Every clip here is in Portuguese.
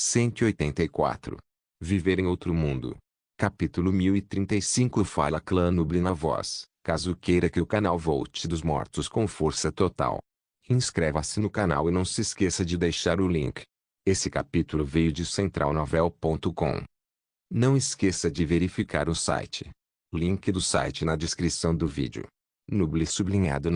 184. Viver em outro mundo. Capítulo 1035. Fala Clã Nubli na voz, caso queira que o canal volte dos mortos com força total. Inscreva-se no canal e não se esqueça de deixar o link. Esse capítulo veio de centralnovel.com. Não esqueça de verificar o site. Link do site na descrição do vídeo. Nubli sublinhado.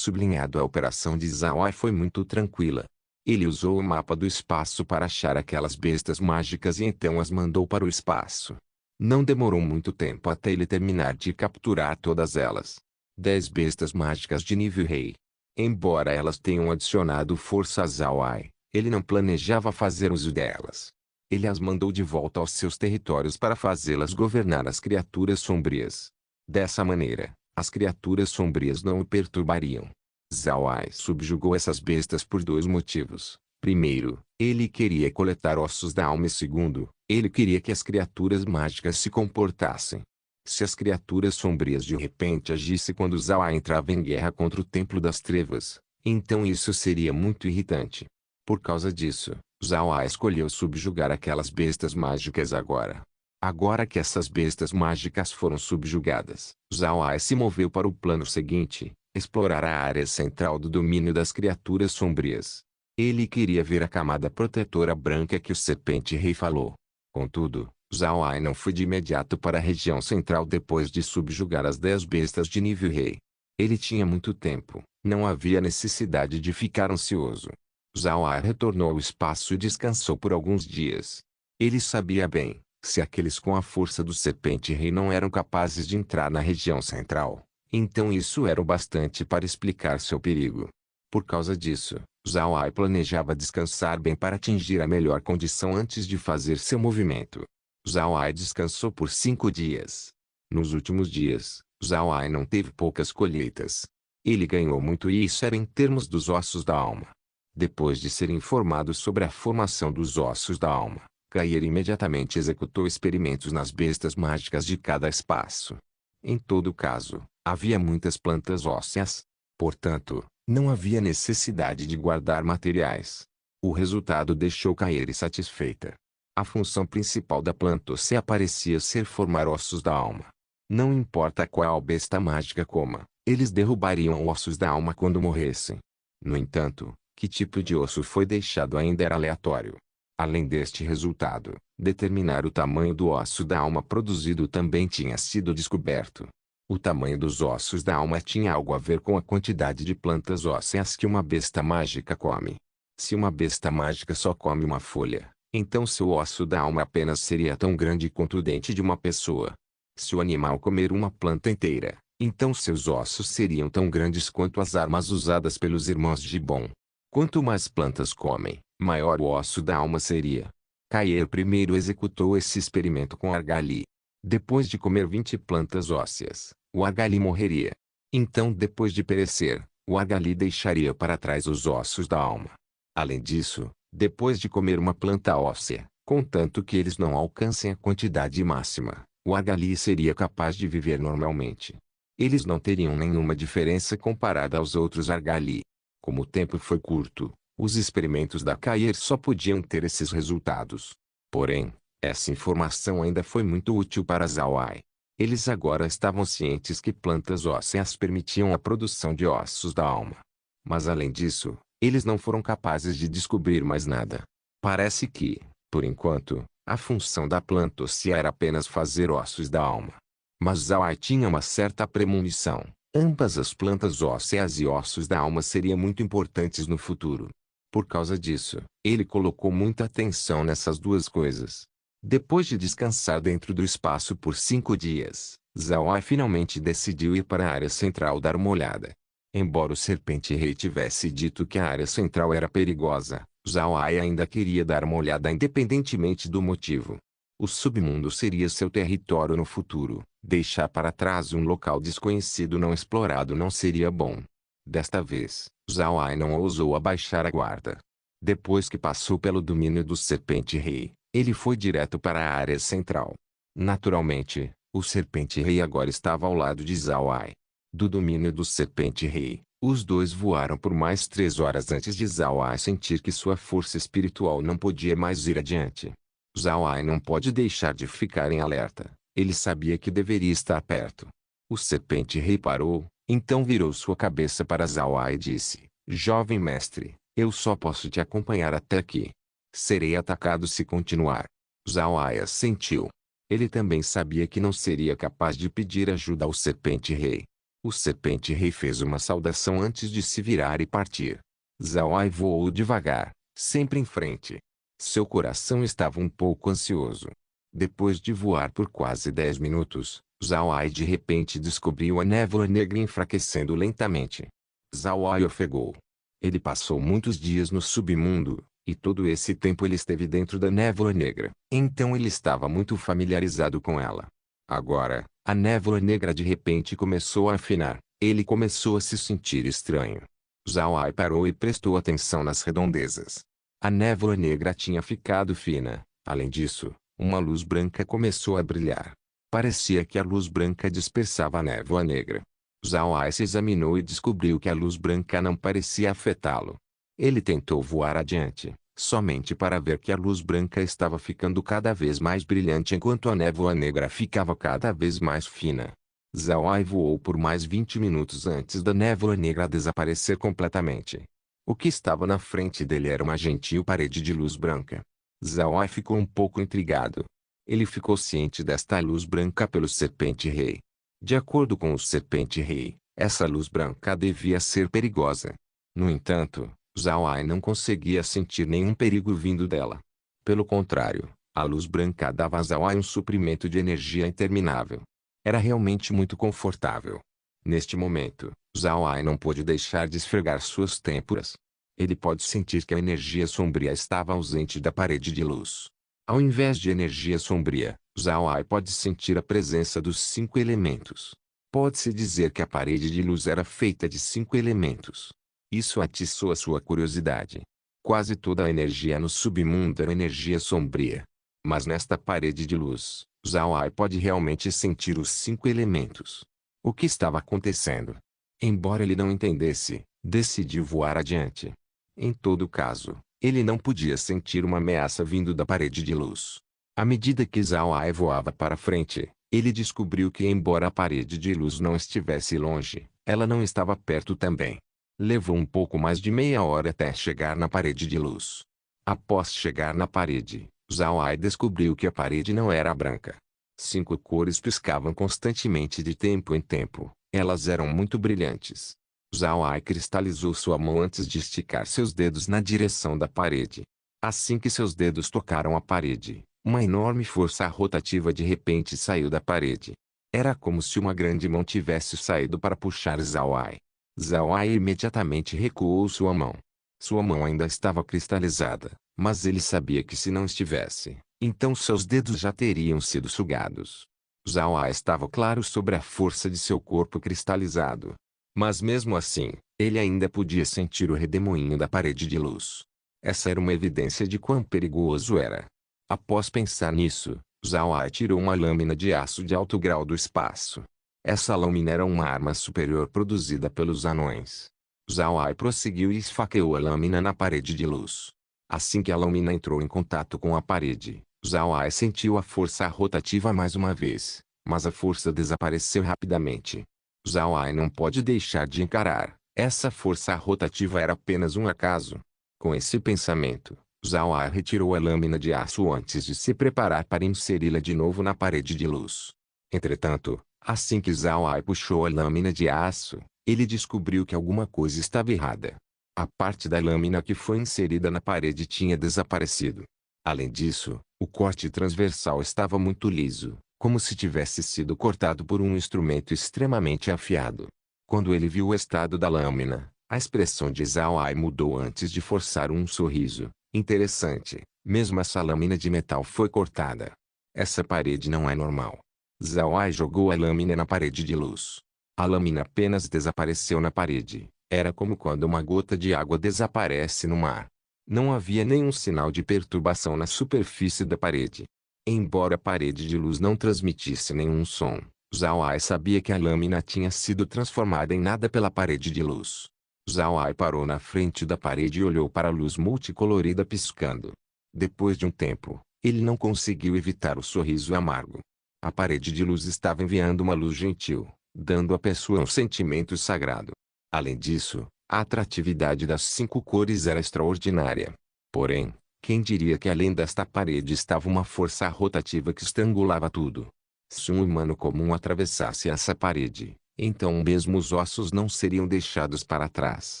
A operação de Zawai foi muito tranquila. Ele usou o mapa do espaço para achar aquelas bestas mágicas e então as mandou para o espaço. Não demorou muito tempo até ele terminar de capturar todas elas. 10 bestas mágicas de nível rei. Embora elas tenham adicionado força a Zawai, ele não planejava fazer uso delas. Ele as mandou de volta aos seus territórios para fazê-las governar as criaturas sombrias. Dessa maneira, as criaturas sombrias não o perturbariam. Zawai subjugou essas bestas por 2 motivos. Primeiro, ele queria coletar ossos da alma e segundo, ele queria que as criaturas mágicas se comportassem. Se as criaturas sombrias de repente agissem quando Zawai entrava em guerra contra o Templo das Trevas, então isso seria muito irritante. Por causa disso, Zawai escolheu subjugar aquelas bestas mágicas agora. Agora que essas bestas mágicas foram subjugadas, Zawai se moveu para o plano seguinte: explorar a área central do domínio das criaturas sombrias. Ele queria ver a camada protetora branca que o Serpente Rei falou. Contudo, Zawai não foi de imediato para a região central depois de subjugar as 10 bestas de nível rei. Ele tinha muito tempo, não havia necessidade de ficar ansioso. Zawai retornou ao espaço e descansou por alguns dias. Ele sabia bem, se aqueles com a força do Serpente Rei não eram capazes de entrar na região central, então isso era o bastante para explicar seu perigo. Por causa disso, Zawai planejava descansar bem para atingir a melhor condição antes de fazer seu movimento. Zawai descansou por 5 dias. Nos últimos dias, Zawai não teve poucas colheitas. Ele ganhou muito e isso era em termos dos ossos da alma. Depois de ser informado sobre a formação dos ossos da alma, Kair imediatamente executou experimentos nas bestas mágicas de cada espaço. Em todo caso, havia muitas plantas ósseas. Portanto, não havia necessidade de guardar materiais. O resultado deixou Kair satisfeita. A função principal da planta óssea parecia ser formar ossos da alma. Não importa qual besta mágica coma, eles derrubariam ossos da alma quando morressem. No entanto, que tipo de osso foi deixado ainda era aleatório. Além deste resultado, determinar o tamanho do osso da alma produzido também tinha sido descoberto. O tamanho dos ossos da alma tinha algo a ver com a quantidade de plantas ósseas que uma besta mágica come. Se uma besta mágica só come uma folha, então seu osso da alma apenas seria tão grande quanto o dente de uma pessoa. Se o animal comer uma planta inteira, então seus ossos seriam tão grandes quanto as armas usadas pelos irmãos Gibbon. Quanto mais plantas comem, maior o osso da alma seria. Kair primeiro executou esse experimento com Argali. Depois de comer 20 plantas ósseas, o Argali morreria. Então, depois de perecer, o Argali deixaria para trás os ossos da alma. Além disso, depois de comer uma planta óssea, contanto que eles não alcancem a quantidade máxima, o Argali seria capaz de viver normalmente. Eles não teriam nenhuma diferença comparada aos outros Argali. Como o tempo foi curto, os experimentos da Kair só podiam ter esses resultados. Porém, essa informação ainda foi muito útil para Zawai. Eles agora estavam cientes que plantas ósseas permitiam a produção de ossos da alma. Mas além disso, eles não foram capazes de descobrir mais nada. Parece que, por enquanto, a função da planta óssea era apenas fazer ossos da alma. Mas Zawai tinha uma certa premonição. Ambas as plantas ósseas e ossos da alma seriam muito importantes no futuro. Por causa disso, ele colocou muita atenção nessas duas coisas. Depois de descansar dentro do espaço por 5 dias, Zawai finalmente decidiu ir para a área central dar uma olhada. Embora o Serpente Rei tivesse dito que a área central era perigosa, Zawai ainda queria dar uma olhada independentemente do motivo. O submundo seria seu território no futuro. Deixar para trás um local desconhecido não explorado não seria bom. Desta vez, Zawai não ousou abaixar a guarda. Depois que passou pelo domínio do Serpente Rei, ele foi direto para a área central. Naturalmente, o Serpente Rei agora estava ao lado de Zawai. Do domínio do Serpente Rei, Os dois voaram por mais 3 horas antes de Zhao Ai sentir que sua força espiritual não podia mais ir adiante. Zhao Ai não pode deixar de ficar em alerta. Ele sabia que deveria estar perto. O Serpente Rei parou, então virou sua cabeça para Zhao Ai e disse: Jovem mestre, eu só posso te acompanhar até aqui. Serei atacado se continuar. Zhao Ai assentiu. Ele também sabia que não seria capaz de pedir ajuda ao Serpente Rei. O Serpente Rei fez uma saudação antes de se virar e partir. Zhao Ai voou devagar, sempre em frente. Seu coração estava um pouco ansioso. Depois de voar por quase 10 minutos, Zhao Ai de repente descobriu a névoa negra enfraquecendo lentamente. Zhao Ai ofegou. Ele passou muitos dias no submundo, e todo esse tempo ele esteve dentro da névoa negra. Então ele estava muito familiarizado com ela. Agora, a névoa negra de repente começou a afinar. Ele começou a se sentir estranho. Zhao Ai parou e prestou atenção nas redondezas. A névoa negra tinha ficado fina. Além disso, uma luz branca começou a brilhar. Parecia que a luz branca dispersava a névoa negra. Zhao Ai se examinou e descobriu que a luz branca não parecia afetá-lo. Ele tentou voar adiante, somente para ver que a luz branca estava ficando cada vez mais brilhante enquanto a névoa negra ficava cada vez mais fina. Zhao Ai voou por mais 20 minutos antes da névoa negra desaparecer completamente. O que estava na frente dele era uma gentil parede de luz branca. Zhao Ai ficou um pouco intrigado. Ele ficou ciente desta luz branca pelo Serpente Rei. De acordo com o Serpente Rei, essa luz branca devia ser perigosa. No entanto, Zhao Ai não conseguia sentir nenhum perigo vindo dela. Pelo contrário, a luz branca dava a Zhao Ai um suprimento de energia interminável. Era realmente muito confortável. Neste momento, Zhao Ai não pôde deixar de esfregar suas têmporas. Ele pode sentir que a energia sombria estava ausente da parede de luz. Ao invés de energia sombria, Zhao Ai pode sentir a presença dos 5 elementos. Pode-se dizer que a parede de luz era feita de 5 elementos. Isso atiçou a sua curiosidade. Quase toda a energia no submundo era energia sombria. Mas nesta parede de luz, Zhao Ai pode realmente sentir os 5 elementos. O que estava acontecendo? Embora ele não entendesse, decidiu voar adiante. Em todo caso, ele não podia sentir uma ameaça vindo da parede de luz. À medida que Zhao Ai voava para frente, ele descobriu que embora a parede de luz não estivesse longe, ela não estava perto também. Levou um pouco mais de meia hora até chegar na parede de luz. Após chegar na parede, Zhao Ai descobriu que a parede não era branca. 5 cores piscavam constantemente de tempo em tempo. Elas eram muito brilhantes. Zhao Ai cristalizou sua mão antes de esticar seus dedos na direção da parede. Assim que seus dedos tocaram a parede, uma enorme força rotativa de repente saiu da parede. Era como se uma grande mão tivesse saído para puxar Zhao Ai. Zhao Ai imediatamente recuou sua mão. Sua mão ainda estava cristalizada, mas ele sabia que se não estivesse, então seus dedos já teriam sido sugados. Zhao Ai estava claro sobre a força de seu corpo cristalizado. Mas mesmo assim, ele ainda podia sentir o redemoinho da parede de luz. Essa era uma evidência de quão perigoso era. Após pensar nisso, Zhao Ai tirou uma lâmina de aço de alto grau do espaço. Essa lâmina era uma arma superior produzida pelos anões. Zhao Ai prosseguiu e esfaqueou a lâmina na parede de luz. Assim que a lâmina entrou em contato com a parede, Zhao Ai sentiu a força rotativa mais uma vez, mas a força desapareceu rapidamente. Zhao Ai não pode deixar de encarar. Essa força rotativa era apenas um acaso. Com esse pensamento, Zhao Ai retirou a lâmina de aço antes de se preparar para inseri-la de novo na parede de luz. Entretanto, assim que Zhao Ai puxou a lâmina de aço, ele descobriu que alguma coisa estava errada. A parte da lâmina que foi inserida na parede tinha desaparecido. Além disso, o corte transversal estava muito liso, como se tivesse sido cortado por um instrumento extremamente afiado. Quando ele viu o estado da lâmina, a expressão de Zhao Ai mudou antes de forçar um sorriso. Interessante, mesmo essa lâmina de metal foi cortada. Essa parede não é normal. Zhao Ai jogou a lâmina na parede de luz. A lâmina apenas desapareceu na parede. Era como quando uma gota de água desaparece no mar. Não havia nenhum sinal de perturbação na superfície da parede. Embora a parede de luz não transmitisse nenhum som, Zhao Ai sabia que a lâmina tinha sido transformada em nada pela parede de luz. Zhao Ai parou na frente da parede e olhou para a luz multicolorida piscando. Depois de um tempo, ele não conseguiu evitar o sorriso amargo. A parede de luz estava enviando uma luz gentil, dando à pessoa um sentimento sagrado. Além disso, a atratividade das 5 cores era extraordinária. Porém, quem diria que além desta parede estava uma força rotativa que estrangulava tudo? Se um humano comum atravessasse essa parede, então mesmo os ossos não seriam deixados para trás.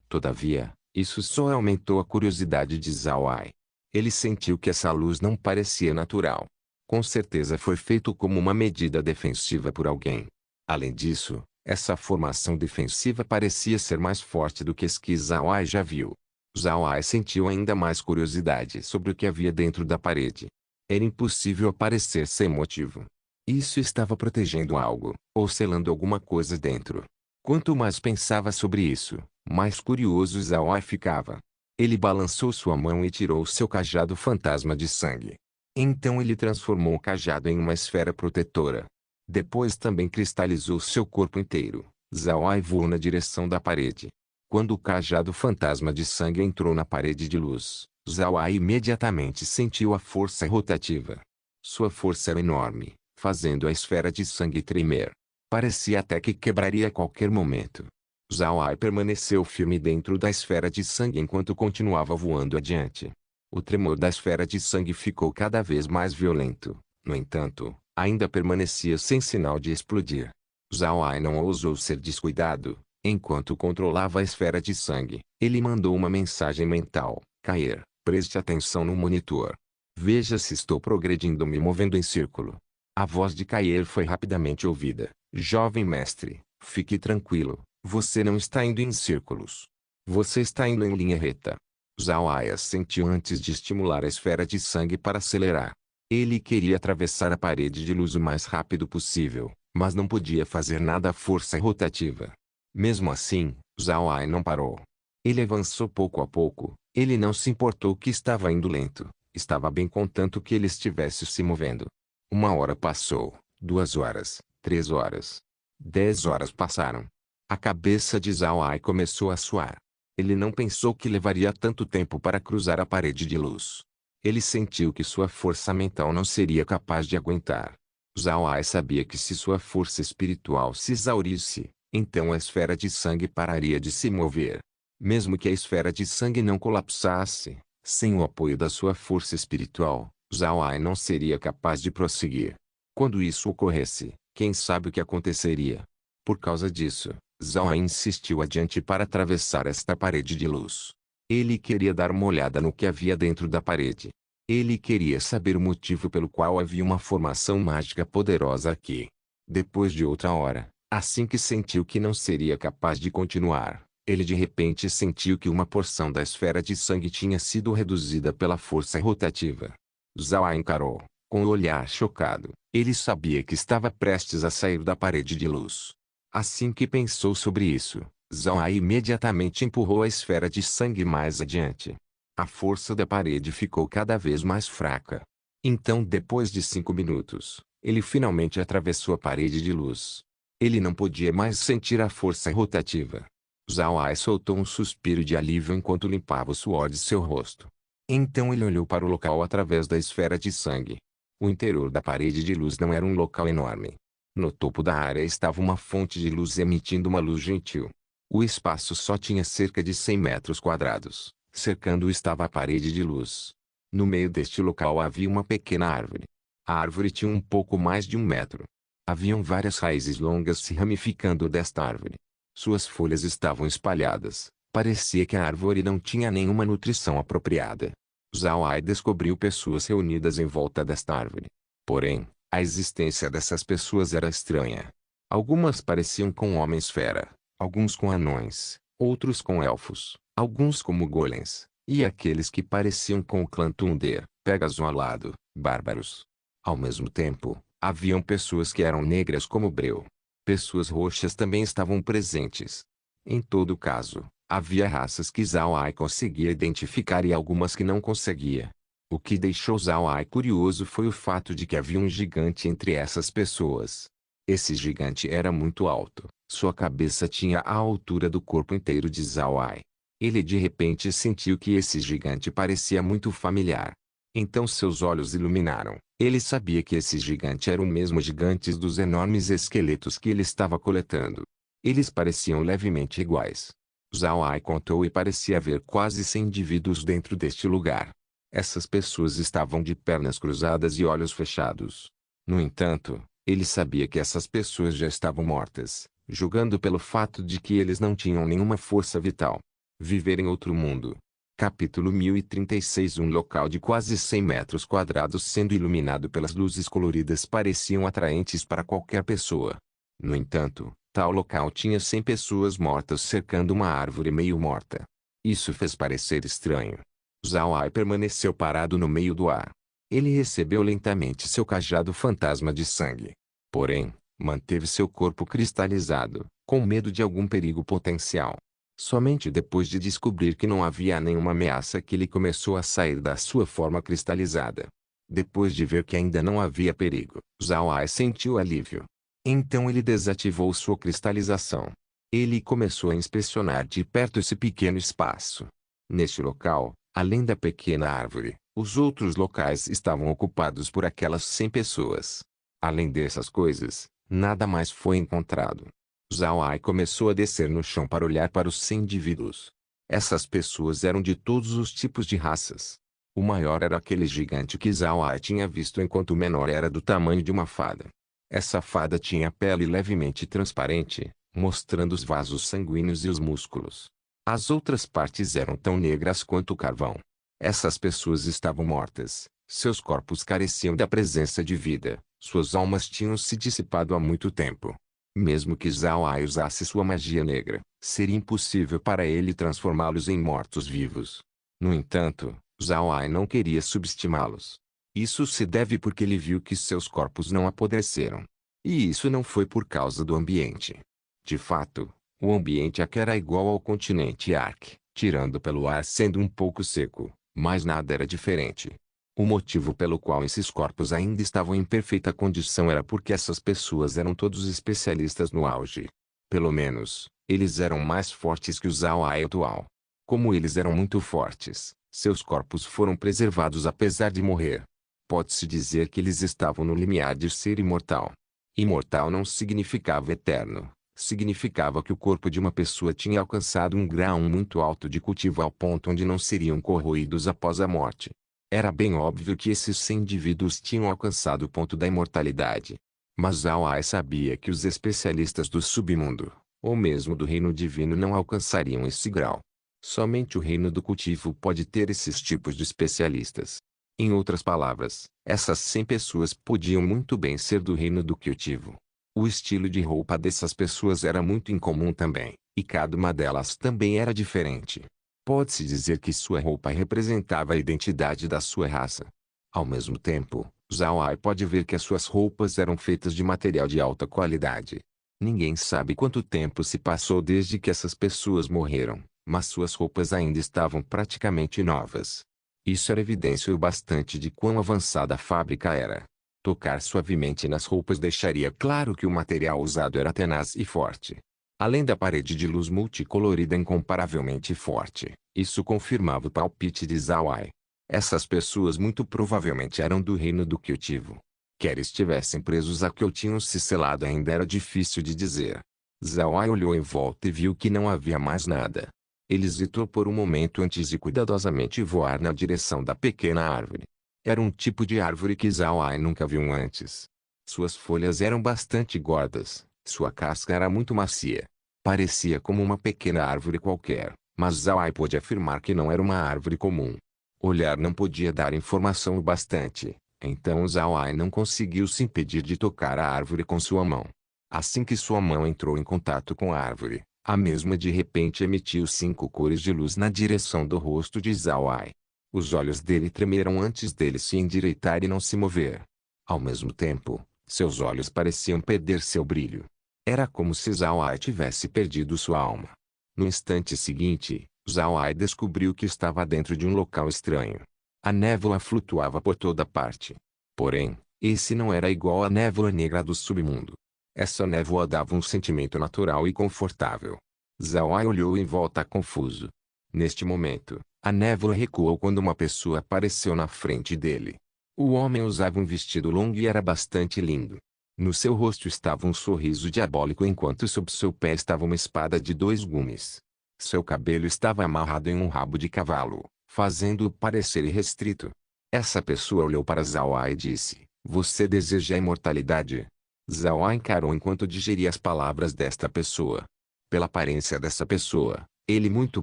Todavia, isso só aumentou a curiosidade de Zhao Ai. Ele sentiu que essa luz não parecia natural. Com certeza foi feito como uma medida defensiva por alguém. Além disso, essa formação defensiva parecia ser mais forte do que as que Zhao Ai já viu. Zhao Ai sentiu ainda mais curiosidade sobre o que havia dentro da parede. Era impossível aparecer sem motivo. Isso estava protegendo algo, ou selando alguma coisa dentro. Quanto mais pensava sobre isso, mais curioso Zhao Ai ficava. Ele balançou sua mão e tirou seu cajado fantasma de sangue. Então ele transformou o cajado em uma esfera protetora. Depois também cristalizou seu corpo inteiro. Zhao Ai voou na direção da parede. Quando o cajado fantasma de sangue entrou na parede de luz, Zhao Ai imediatamente sentiu a força rotativa. Sua força era enorme, fazendo a esfera de sangue tremer. Parecia até que quebraria a qualquer momento. Zhao Ai permaneceu firme dentro da esfera de sangue enquanto continuava voando adiante. O tremor da esfera de sangue ficou cada vez mais violento. No entanto, ainda permanecia sem sinal de explodir. Zhao Ai não ousou ser descuidado. Enquanto controlava a esfera de sangue, ele mandou uma mensagem mental. Cair, preste atenção no monitor. Veja se estou progredindo me movendo em círculo. A voz de Cair foi rapidamente ouvida. Jovem mestre, fique tranquilo. Você não está indo em círculos. Você está indo em linha reta. Zhao Ai assentiu antes de estimular a esfera de sangue para acelerar. Ele queria atravessar a parede de luz o mais rápido possível, mas não podia fazer nada à força rotativa. Mesmo assim, Zhao Ai não parou. Ele avançou pouco a pouco. Ele não se importou que estava indo lento. Estava bem contanto que ele estivesse se movendo. 1 hora passou, 2 horas, 3 horas. 10 horas passaram. A cabeça de Zhao Ai começou a suar. Ele não pensou que levaria tanto tempo para cruzar a parede de luz. Ele sentiu que sua força mental não seria capaz de aguentar. Zhao Ai sabia que se sua força espiritual se exaurisse, então a esfera de sangue pararia de se mover. Mesmo que a esfera de sangue não colapsasse, sem o apoio da sua força espiritual, Zhao Ai não seria capaz de prosseguir. Quando isso ocorresse, quem sabe o que aconteceria? Por causa disso, Zhao Ai insistiu adiante para atravessar esta parede de luz. Ele queria dar uma olhada no que havia dentro da parede. Ele queria saber o motivo pelo qual havia uma formação mágica poderosa aqui. Depois de outra hora, assim que sentiu que não seria capaz de continuar, ele de repente sentiu que uma porção da esfera de sangue tinha sido reduzida pela força rotativa. Zhao Ai encarou, com o olhar chocado. Ele sabia que estava prestes a sair da parede de luz. Assim que pensou sobre isso, Zhao Ai imediatamente empurrou a esfera de sangue mais adiante. A força da parede ficou cada vez mais fraca. Então, depois de 5 minutos, ele finalmente atravessou a parede de luz. Ele não podia mais sentir a força rotativa. Zhao Ai soltou um suspiro de alívio enquanto limpava o suor de seu rosto. Então ele olhou para o local através da esfera de sangue. O interior da parede de luz não era um local enorme. No topo da área estava uma fonte de luz emitindo uma luz gentil. O espaço só tinha cerca de 100 metros quadrados. Cercando-o estava a parede de luz. No meio deste local havia uma pequena árvore. A árvore tinha um pouco mais de 1 metro. Haviam várias raízes longas se ramificando desta árvore. Suas folhas estavam espalhadas. Parecia que a árvore não tinha nenhuma nutrição apropriada. Zhao Ai descobriu pessoas reunidas em volta desta árvore. Porém, a existência dessas pessoas era estranha. Algumas pareciam com homens-fera, alguns com anões, outros com elfos, alguns como golems, e aqueles que pareciam com o clã Thunder, Pegasus alado, bárbaros. Ao mesmo tempo, haviam pessoas que eram negras como Breu. Pessoas roxas também estavam presentes. Em todo caso, havia raças que Zhao Ai conseguia identificar e algumas que não conseguia. O que deixou Zhao Ai curioso foi o fato de que havia um gigante entre essas pessoas. Esse gigante era muito alto, sua cabeça tinha a altura do corpo inteiro de Zhao Ai. Ele de repente sentiu que esse gigante parecia muito familiar. Então seus olhos iluminaram. Ele sabia que esse gigante era o mesmo gigante dos enormes esqueletos que ele estava coletando. Eles pareciam levemente iguais. Zhao Ai contou e parecia haver quase 100 indivíduos dentro deste lugar. Essas pessoas estavam de pernas cruzadas e olhos fechados. No entanto, ele sabia que essas pessoas já estavam mortas, julgando pelo fato de que eles não tinham nenhuma força vital. Viver em outro mundo. Capítulo 1036. Um local de quase 100 metros quadrados sendo iluminado pelas luzes coloridas pareciam atraentes para qualquer pessoa. No entanto, tal local tinha 100 pessoas mortas cercando uma árvore meio morta. Isso fez parecer estranho. Zhao Ai permaneceu parado no meio do ar. Ele recebeu lentamente seu cajado fantasma de sangue. Porém, manteve seu corpo cristalizado, com medo de algum perigo potencial. Somente depois de descobrir que não havia nenhuma ameaça que ele começou a sair da sua forma cristalizada. Depois de ver que ainda não havia perigo, Zhao Ai sentiu alívio. Então ele desativou sua cristalização. Ele começou a inspecionar de perto esse pequeno espaço. Neste local, além da pequena árvore, os outros locais estavam ocupados por aquelas 100 pessoas. Além dessas coisas, nada mais foi encontrado. Zhao Ai começou a descer no chão para olhar para os 100 indivíduos. Essas pessoas eram de todos os tipos de raças. O maior era aquele gigante que Zhao Ai tinha visto, enquanto o menor era do tamanho de uma fada. Essa fada tinha pele levemente transparente, mostrando os vasos sanguíneos e os músculos. As outras partes eram tão negras quanto o carvão. Essas pessoas estavam mortas. Seus corpos careciam da presença de vida. Suas almas tinham se dissipado há muito tempo. Mesmo que Zhao Ai usasse sua magia negra, seria impossível para ele transformá-los em mortos-vivos. No entanto, Zhao Ai não queria subestimá-los. Isso se deve porque ele viu que seus corpos não apodreceram. E isso não foi por causa do ambiente. De fato, o ambiente aqui era igual ao continente Ark, tirando pelo ar sendo um pouco seco, mas nada era diferente. O motivo pelo qual esses corpos ainda estavam em perfeita condição era porque essas pessoas eram todos especialistas no auge. Pelo menos, eles eram mais fortes que os Zhao Ai atual. Como eles eram muito fortes, seus corpos foram preservados apesar de morrer. Pode-se dizer que eles estavam no limiar de ser imortal. Imortal não significava eterno. Significava que o corpo de uma pessoa tinha alcançado um grau muito alto de cultivo ao ponto onde não seriam corroídos após a morte. Era bem óbvio que esses 100 indivíduos tinham alcançado o ponto da imortalidade. Mas Zhao Ai sabia que os especialistas do submundo, ou mesmo do reino divino, não alcançariam esse grau. Somente o reino do cultivo pode ter esses tipos de especialistas. Em outras palavras, essas 100 pessoas podiam muito bem ser do reino do cultivo. O estilo de roupa dessas pessoas era muito incomum também, e cada uma delas também era diferente. Pode-se dizer que sua roupa representava a identidade da sua raça. Ao mesmo tempo, Zhao Ai pode ver que as suas roupas eram feitas de material de alta qualidade. Ninguém sabe quanto tempo se passou desde que essas pessoas morreram, mas suas roupas ainda estavam praticamente novas. Isso era evidência o bastante de quão avançada a fábrica era. Tocar suavemente nas roupas deixaria claro que o material usado era tenaz e forte. Além da parede de luz multicolorida incomparavelmente forte, isso confirmava o palpite de Zhao Ai. Essas pessoas muito provavelmente eram do reino do cultivo. Quer estivessem presos aqui ou tinham se selado, ainda era difícil de dizer. Zhao Ai olhou em volta e viu que não havia mais nada. Ele hesitou por um momento antes de cuidadosamente voar na direção da pequena árvore. Era um tipo de árvore que Zhao Ai nunca viu antes. Suas folhas eram bastante gordas, sua casca era muito macia. Parecia como uma pequena árvore qualquer, mas Zhao Ai pôde afirmar que não era uma árvore comum. Olhar não podia dar informação o bastante, então Zhao Ai não conseguiu se impedir de tocar a árvore com sua mão. Assim que sua mão entrou em contato com a árvore, a mesma de repente emitiu 5 cores de luz na direção do rosto de Zhao Ai. Os olhos dele tremeram antes dele se endireitar e não se mover. Ao mesmo tempo, seus olhos pareciam perder seu brilho. Era como se Zhao Ai tivesse perdido sua alma. No instante seguinte, Zhao Ai descobriu que estava dentro de um local estranho. A névoa flutuava por toda parte. Porém, esse não era igual à névoa negra do submundo. Essa névoa dava um sentimento natural e confortável. Zhao Ai olhou em volta confuso. Neste momento, a névoa recuou quando uma pessoa apareceu na frente dele. O homem usava um vestido longo e era bastante lindo. No seu rosto estava um sorriso diabólico enquanto sob seu pé estava uma espada de 2 gumes. Seu cabelo estava amarrado em um rabo de cavalo, fazendo-o parecer irrestrito. Essa pessoa olhou para Zhao Ai e disse: "Você deseja a imortalidade?" Zhao Ai encarou enquanto digeria as palavras desta pessoa. Pela aparência dessa pessoa, ele muito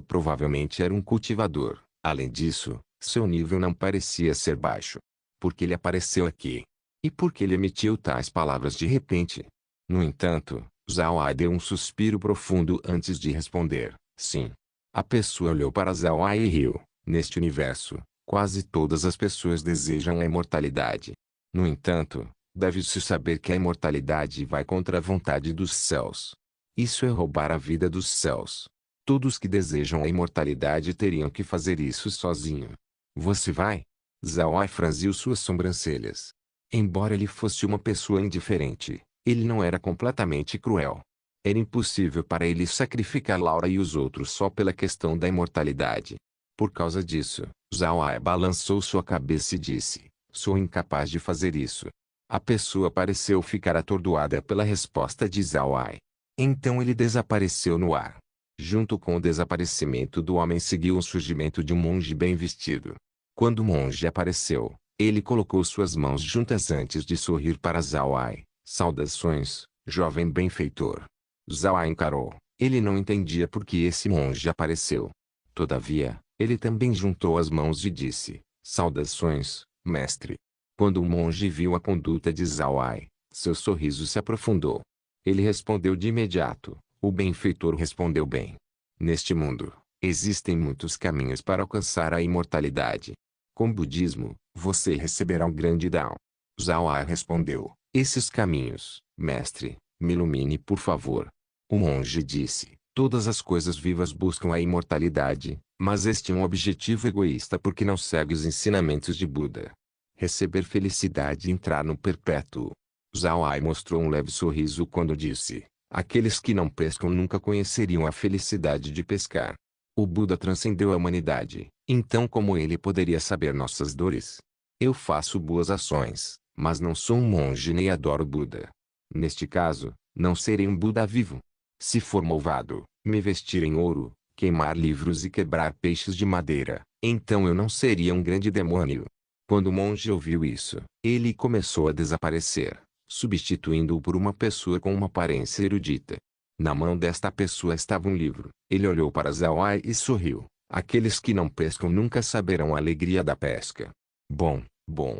provavelmente era um cultivador. Além disso, seu nível não parecia ser baixo. Por que ele apareceu aqui? E por que ele emitiu tais palavras de repente? No entanto, Zhao Ai deu um suspiro profundo antes de responder: "Sim." A pessoa olhou para Zhao Ai e riu. Neste universo, quase todas as pessoas desejam a imortalidade. No entanto, deve-se saber que a imortalidade vai contra a vontade dos céus. Isso é roubar a vida dos céus. Todos que desejam a imortalidade teriam que fazer isso sozinho. Você vai? Zhao Ai franziu suas sobrancelhas. Embora ele fosse uma pessoa indiferente, ele não era completamente cruel. Era impossível para ele sacrificar Laura e os outros só pela questão da imortalidade. Por causa disso, Zhao Ai balançou sua cabeça e disse: "Sou incapaz de fazer isso." A pessoa pareceu ficar atordoada pela resposta de Zhao Ai. Então ele desapareceu no ar. Junto com o desaparecimento do homem seguiu o surgimento de um monge bem vestido. Quando o monge apareceu, ele colocou suas mãos juntas antes de sorrir para Zhao Ai. "Saudações, jovem benfeitor." Zhao Ai encarou. Ele não entendia por que esse monge apareceu. Todavia, ele também juntou as mãos e disse: "Saudações, mestre." Quando o monge viu a conduta de Zhao Ai, seu sorriso se aprofundou. Ele respondeu de imediato: "O benfeitor respondeu bem. Neste mundo, existem muitos caminhos para alcançar a imortalidade. Com o budismo, você receberá um grande Dao." Zhao Ai respondeu: "Esses caminhos, mestre, me ilumine por favor." O monge disse: "Todas as coisas vivas buscam a imortalidade, mas este é um objetivo egoísta porque não segue os ensinamentos de Buda. Receber felicidade e entrar no perpétuo." Zhao Ai mostrou um leve sorriso quando disse: "Aqueles que não pescam nunca conheceriam a felicidade de pescar. O Buda transcendeu a humanidade, então como ele poderia saber nossas dores? Eu faço boas ações, mas não sou um monge nem adoro Buda. Neste caso, não serei um Buda vivo. Se for malvado, me vestir em ouro, queimar livros e quebrar peixes de madeira, então eu não seria um grande demônio." Quando o monge ouviu isso, ele começou a desaparecer, substituindo-o por uma pessoa com uma aparência erudita. Na mão desta pessoa estava um livro. Ele olhou para Zhao Ai e sorriu. "Aqueles que não pescam nunca saberão a alegria da pesca." Bom, bom.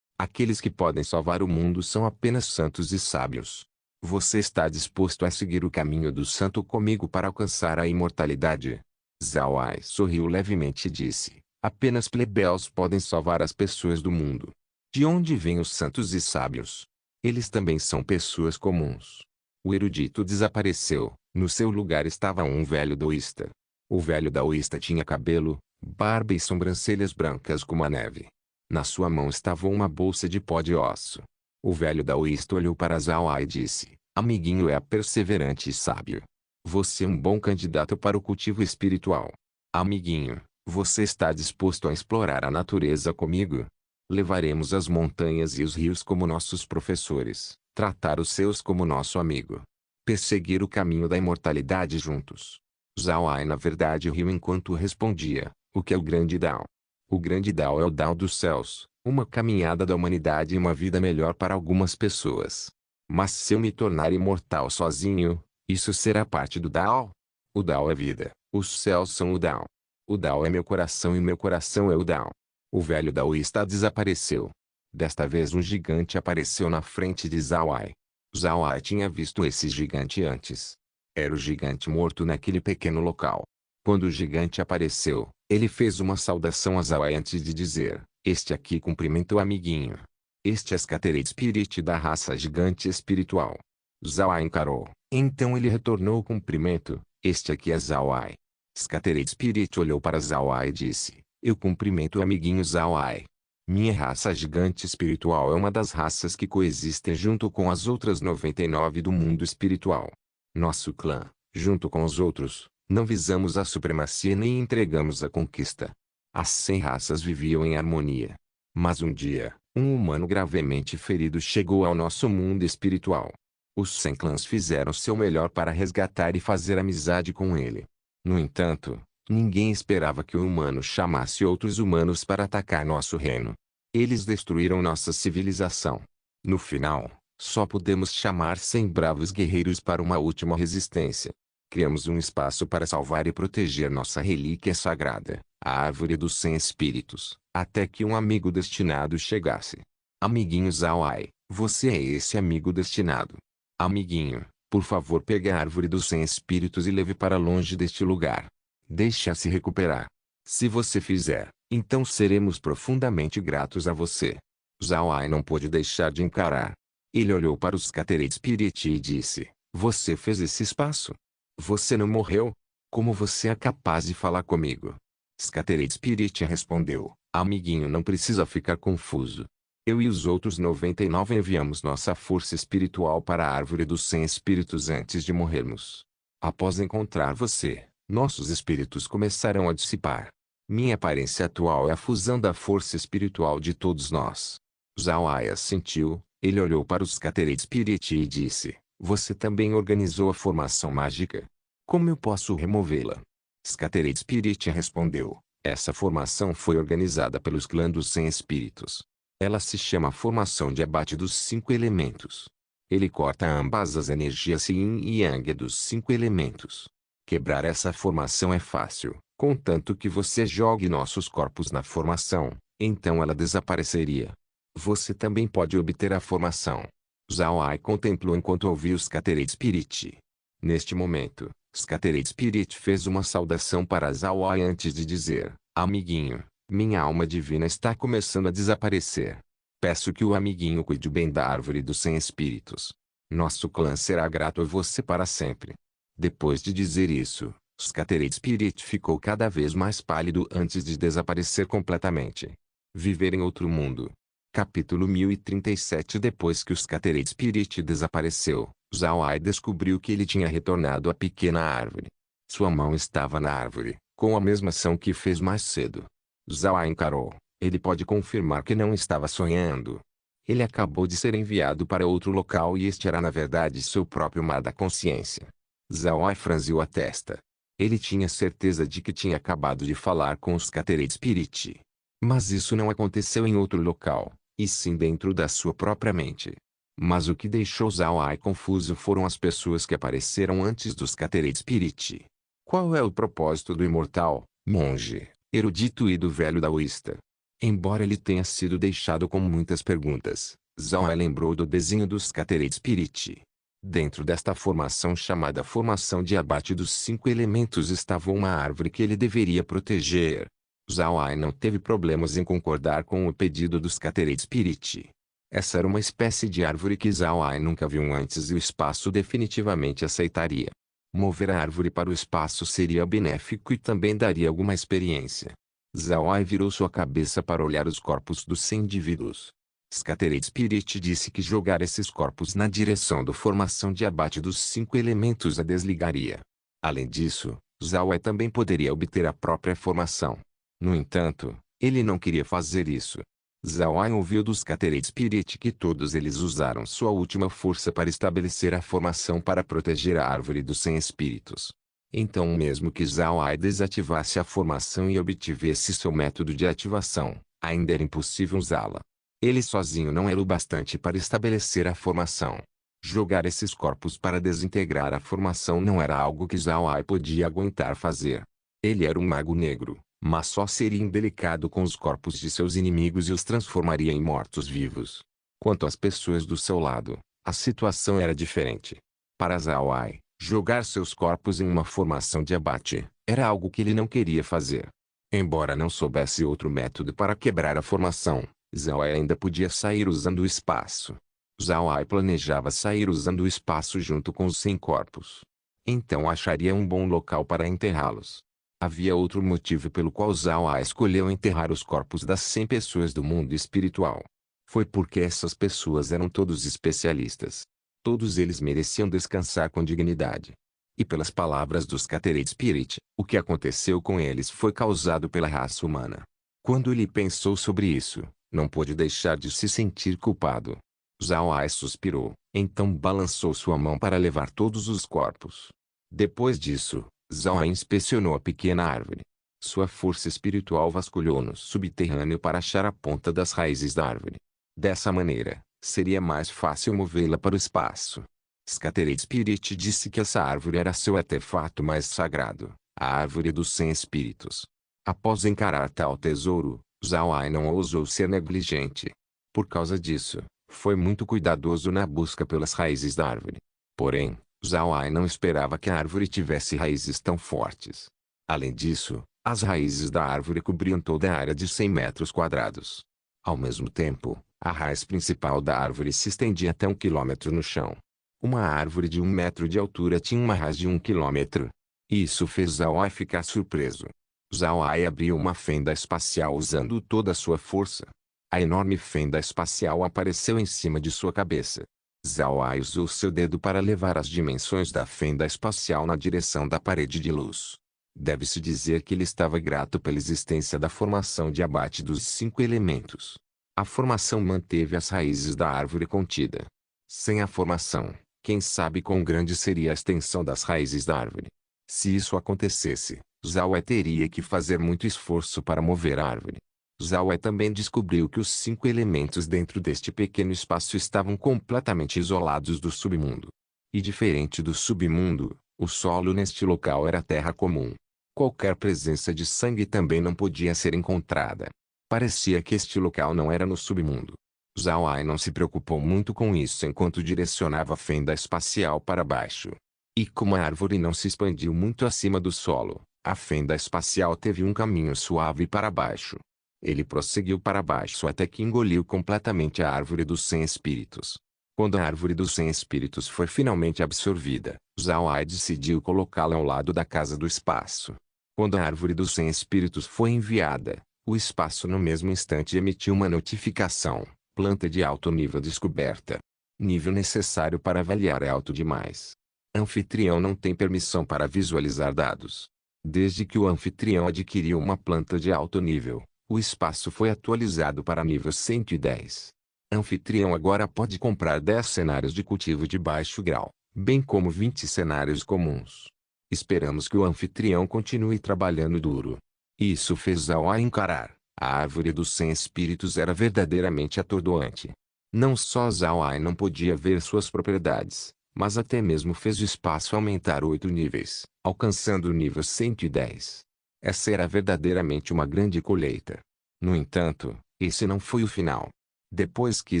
Aqueles que podem salvar o mundo são apenas santos e sábios. Você está disposto a seguir o caminho do santo comigo para alcançar a imortalidade? Zhao Ai sorriu levemente e disse: "Apenas plebeus podem salvar as pessoas do mundo. De onde vêm os santos e sábios? Eles também são pessoas comuns." O erudito desapareceu. No seu lugar estava um velho daoísta. O velho daoísta tinha cabelo, barba e sobrancelhas brancas como a neve. Na sua mão estava uma bolsa de pó de osso. O velho daoísta olhou para Zhao Ai e disse: "Amiguinho é perseverante e sábio. Você é um bom candidato para o cultivo espiritual. Amiguinho, você está disposto a explorar a natureza comigo? Levaremos as montanhas e os rios como nossos professores, tratar os seus como nosso amigo. Perseguir o caminho da imortalidade juntos." Zhao Ai na verdade riu enquanto respondia: "O que é o grande Dao? O grande Dao é o Dao dos céus, uma caminhada da humanidade e uma vida melhor para algumas pessoas. Mas se eu me tornar imortal sozinho, isso será parte do Dao? O Dao é vida, os céus são o Dao. O Dao é meu coração e meu coração é o Dao." O velho daoísta desapareceu. Desta vez um gigante apareceu na frente de Zhao Ai. Zhao Ai tinha visto esse gigante antes. Era o gigante morto naquele pequeno local. Quando o gigante apareceu, ele fez uma saudação a Zhao Ai antes de dizer: "Este aqui cumprimenta o amiguinho. Este é Scattered Spirit da raça gigante espiritual." Zhao Ai encarou. Então ele retornou o cumprimento: "Este aqui é Zhao Ai." Scattered Spirit olhou para Zhao Ai e disse: "Eu cumprimento o amiguinho Zhao Ai." Minha raça gigante espiritual é uma das raças que coexistem junto com as outras 99 do mundo espiritual. Nosso clã, junto com os outros, não visamos a supremacia nem entregamos a conquista. As 100 raças viviam em harmonia. Mas um dia, um humano gravemente ferido chegou ao nosso mundo espiritual. Os 100 clãs fizeram seu melhor para resgatar e fazer amizade com ele. No entanto, ninguém esperava que o humano chamasse outros humanos para atacar nosso reino. Eles destruíram nossa civilização. No final, só pudemos chamar 100 bravos guerreiros para uma última resistência. Criamos um espaço para salvar e proteger nossa relíquia sagrada, a Árvore dos 100 Espíritos, até que um amigo destinado chegasse. Amiguinho Zawai, você é esse amigo destinado. Amiguinho, por favor pegue a Árvore dos 100 Espíritos e leve para longe deste lugar. Deixe-a se recuperar. Se você fizer, então seremos profundamente gratos a você. Zawai não pôde deixar de encarar. Ele olhou para os Scattered Spirit e disse, você fez esse espaço? Você não morreu? Como você é capaz de falar comigo? Scattered Spirit respondeu, amiguinho não precisa ficar confuso. Eu e os outros 99 enviamos nossa força espiritual para a Árvore dos 100 Espíritos antes de morrermos. Após encontrar você, nossos espíritos começarão a dissipar. Minha aparência atual é a fusão da força espiritual de todos nós. Zawai assentiu, ele olhou para os Scattered Spirit e disse, você também organizou a formação mágica. Como eu posso removê-la? Scattered Spirit respondeu, essa formação foi organizada pelos clãs dos 100 espíritos. Ela se chama formação de abate dos 5 elementos. Ele corta ambas as energias Yin e Yang dos 5 elementos. Quebrar essa formação é fácil, contanto que você jogue nossos corpos na formação, então ela desapareceria. Você também pode obter a formação. Zawai contemplou enquanto ouvia os Scattered Spirit. Neste momento, Scattered Spirit fez uma saudação para Zawai antes de dizer, amiguinho, minha alma divina está começando a desaparecer. Peço que o amiguinho cuide bem da Árvore dos 100 Espíritos. Nosso clã será grato a você para sempre. Depois de dizer isso, Scattered Spirit ficou cada vez mais pálido antes de desaparecer completamente. Viver em outro mundo. Capítulo 1037. Depois que o Scattered Spirit desapareceu, Zawai descobriu que ele tinha retornado à pequena árvore. Sua mão estava na árvore, com a mesma ação que fez mais cedo. Zawai encarou. Ele pode confirmar que não estava sonhando. Ele acabou de ser enviado para outro local e este era na verdade seu próprio mar da consciência. Zawai franziu a testa. Ele tinha certeza de que tinha acabado de falar com os Scattered Spirit. Mas isso não aconteceu em outro local, e sim dentro da sua própria mente. Mas o que deixou Zawai confuso foram as pessoas que apareceram antes dos Scattered Spirit. Qual é o propósito do imortal, monge, erudito e do velho daoísta? Embora ele tenha sido deixado com muitas perguntas, Zawai lembrou do desenho dos Scattered Spirit. Dentro desta formação chamada formação de abate dos 5 elementos estava uma árvore que ele deveria proteger. Zawai não teve problemas em concordar com o pedido dos Scattered Spirit. Essa era uma espécie de árvore que Zawai nunca viu antes e o espaço definitivamente aceitaria. Mover a árvore para o espaço seria benéfico e também daria alguma experiência. Zawai virou sua cabeça para olhar os corpos dos 100 indivíduos. Scattered Spirit disse que jogar esses corpos na direção da formação de abate dos 5 elementos a desligaria. Além disso, Zawai também poderia obter a própria formação. No entanto, ele não queria fazer isso. Zawai ouviu dos Scattered Spirit que todos eles usaram sua última força para estabelecer a formação para proteger a Árvore dos 100 Espíritos. Então mesmo que Zawai desativasse a formação e obtivesse seu método de ativação, ainda era impossível usá-la. Ele sozinho não era o bastante para estabelecer a formação. Jogar esses corpos para desintegrar a formação não era algo que Zawai podia aguentar fazer. Ele era um mago negro, mas só seria indelicado com os corpos de seus inimigos e os transformaria em mortos-vivos. Quanto às pessoas do seu lado, a situação era diferente. Para Zawai, jogar seus corpos em uma formação de abate era algo que ele não queria fazer. Embora não soubesse outro método para quebrar a formação, Zawai ainda podia sair usando o espaço. Zawai planejava sair usando o espaço junto com os 100 corpos. Então acharia um bom local para enterrá-los. Havia outro motivo pelo qual Zhao Ai escolheu enterrar os corpos das 100 pessoas do mundo espiritual. Foi porque essas pessoas eram todos especialistas. Todos eles mereciam descansar com dignidade. E pelas palavras dos Scattered Spirit, o que aconteceu com eles foi causado pela raça humana. Quando ele pensou sobre isso, não pôde deixar de se sentir culpado. Zhao Ai suspirou, então balançou sua mão para levar todos os corpos. Depois disso, Zhao Ai inspecionou a pequena árvore. Sua força espiritual vasculhou no subterrâneo para achar a ponta das raízes da árvore. Dessa maneira, seria mais fácil movê-la para o espaço. Scattered Spirit disse que essa árvore era seu artefato mais sagrado, a árvore dos 100 espíritos. Após encarar tal tesouro, Zhao Ai não ousou ser negligente. Por causa disso, foi muito cuidadoso na busca pelas raízes da árvore. Porém, Zhao Ai não esperava que a árvore tivesse raízes tão fortes. Além disso, as raízes da árvore cobriam toda a área de 100 metros quadrados. Ao mesmo tempo, a raiz principal da árvore se estendia até 1 quilômetro no chão. Uma árvore de 1 metro de altura tinha uma raiz de 1 quilômetro. Isso fez Zhao Ai ficar surpreso. Zhao Ai abriu uma fenda espacial usando toda a sua força. A enorme fenda espacial apareceu em cima de sua cabeça. Zhao Ai usou seu dedo para levar as dimensões da fenda espacial na direção da parede de luz. Deve-se dizer que ele estava grato pela existência da formação de abate dos 5 elementos. A formação manteve as raízes da árvore contida. Sem a formação, quem sabe quão grande seria a extensão das raízes da árvore. Se isso acontecesse, Zhao Ai teria que fazer muito esforço para mover a árvore. Zhao Ai também descobriu que os 5 elementos dentro deste pequeno espaço estavam completamente isolados do submundo. E diferente do submundo, o solo neste local era terra comum. Qualquer presença de sangue também não podia ser encontrada. Parecia que este local não era no submundo. Zhao Ai não se preocupou muito com isso enquanto direcionava a fenda espacial para baixo. E como a árvore não se expandiu muito acima do solo, a fenda espacial teve um caminho suave para baixo. Ele prosseguiu para baixo até que engoliu completamente a árvore dos 100 espíritos. Quando a árvore dos 100 espíritos foi finalmente absorvida, Zhao Ai decidiu colocá-la ao lado da casa do espaço. Quando a árvore dos 100 espíritos foi enviada, o espaço no mesmo instante emitiu uma notificação: planta de alto nível descoberta. Nível necessário para avaliar é alto demais. Anfitrião não tem permissão para visualizar dados. Desde que o anfitrião adquiriu uma planta de alto nível, o espaço foi atualizado para nível 110. Anfitrião agora pode comprar 10 cenários de cultivo de baixo grau, bem como 20 cenários comuns. Esperamos que o anfitrião continue trabalhando duro. Isso fez Zhao Ai encarar. A árvore dos 100 espíritos era verdadeiramente atordoante. Não só Zhao Ai não podia ver suas propriedades, mas até mesmo fez o espaço aumentar 8 níveis, alcançando o nível 110. Essa era verdadeiramente uma grande colheita. No entanto, esse não foi o final. Depois que